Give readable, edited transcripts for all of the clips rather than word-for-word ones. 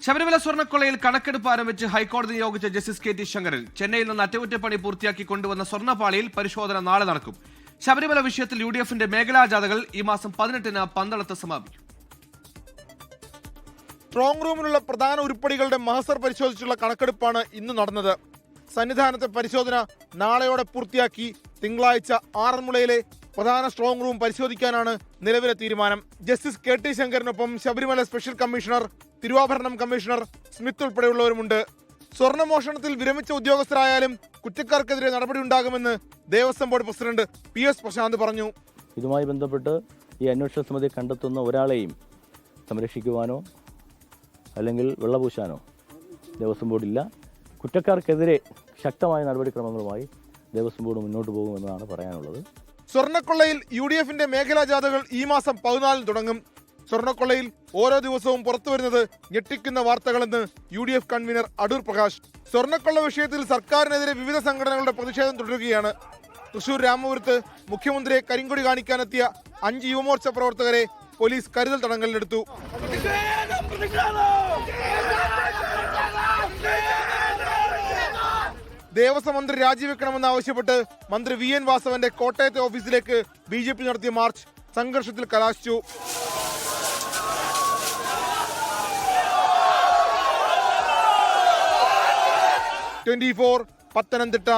ശബരിമല സ്വർണ്ണക്കൊള്ളയിൽ കണക്കെടുപ്പ് ആരംഭിച്ച് ഹൈക്കോടതി നിയോഗിച്ച ജസ്റ്റിസ് കെ ടി ശങ്കരൻ ചെന്നൈയിൽ നിന്ന് അറ്റകുറ്റപ്പണി പൂർത്തിയാക്കി കൊണ്ടുവന്ന സ്വർണ്ണപ്പാളിയിൽ പരിശോധന നാളെ നടക്കും. ശബരിമല വിഷയത്തിൽ UDFന്റെ മേഖലാ ജാഥകൾ ഈ മാസം 18-ന് പന്തളത്ത് സമാപിക്കും. സ്ട്രോങ് റൂമിലുള്ള പ്രധാന ഉരുപ്പടികളുടെ മഹസർ പരിശോധിച്ചുള്ള കണക്കെടുപ്പാണ് ഇന്ന് നടന്നത്. സന്നിധാനത്തെ പരിശോധന നാളെയോടെ പൂർത്തിയാക്കി തിങ്കളാഴ്ച ആറന്മുളയിലെ പ്രധാന സ്ട്രോങ് റൂം പരിശോധിക്കാനാണ് നിലവിലെ തീരുമാനം. ജസ്റ്റിസ് കെ ടി ശങ്കറിനൊപ്പം ശബരിമല സ്പെഷ്യൽ കമ്മീഷണർ, തിരുവാഭരണം കമ്മീഷണർ സ്മിത്ത് ഉൾപ്പെടെയുള്ളവരുമുണ്ട്. സ്വർണ്ണമോഷണത്തിൽ വിരമിച്ച ഉദ്യോഗസ്ഥരായാലും കുറ്റക്കാർക്കെതിരെ നടപടിയുണ്ടാകുമെന്ന് Devaswom board president PS Prashanth പറഞ്ഞു. ഇതുമായി ബന്ധപ്പെട്ട് ഈ അന്വേഷണ സമിതി കണ്ടെത്തുന്ന ഒരാളെയും സംരക്ഷിക്കുവാനോ അല്ലെങ്കിൽ വെള്ളപൂശാനോ ദേവസ്വം ബോർഡില്ല. കുറ്റക്കാർക്കെതിരെ ശക്തമായ നടപടിക്രമങ്ങളുമായി ദേവസ്വം ബോർഡ് മുന്നോട്ട് പോകുമെന്നാണ് പറയാനുള്ളത്. സ്വർണ്ണക്കൊള്ളയിൽ UDFന്റെ മേഖലാ ജാഥകൾ ഈ മാസം 14-ന് തുടങ്ങും. സ്വർണ്ണക്കൊള്ളയിൽ ഓരോ ദിവസവും പുറത്തുവരുന്നത് ഞെട്ടിക്കുന്ന വാർത്തകളെന്ന് UDF കൺവീനർ അടൂർ പ്രകാശ്. സ്വർണ്ണക്കൊള്ള വിഷയത്തിൽ സർക്കാരിനെതിരെ വിവിധ സംഘടനകളുടെ പ്രതിഷേധം തുടരുകയാണ്. തൃശൂർ രാമപുരത്ത് മുഖ്യമന്ത്രിയെ കരിങ്കൊടി കാണിക്കാനെത്തിയ 5 യുവമോർച്ച പ്രവർത്തകരെ പോലീസ് കരുതൽ തടങ്കലിലെടുത്തു. ദേവസ്വം മന്ത്രി രാജിവെക്കണമെന്നാവശ്യപ്പെട്ട് മന്ത്രി VN വാസവന്റെ കോട്ടയത്തെ ഓഫീസിലേക്ക് BJP നടത്തിയ മാർച്ച് സംഘർഷത്തിൽ കലാശിച്ചു. പത്തനംതിട്ട.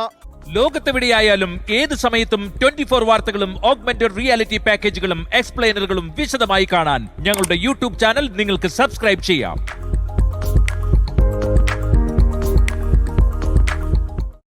ലോകത്തെവിടെയായാലും ഏത് സമയത്തും 24 വാർത്തകളും ഓഗ്മെന്റഡ് റിയാലിറ്റി പാക്കേജുകളും എക്സ്പ്ലെയിനറുകളും വിശദമായി കാണാൻ ഞങ്ങളുടെ YouTube ചാനൽ നിങ്ങൾക്ക് സബ്സ്ക്രൈബ് ചെയ്യാം.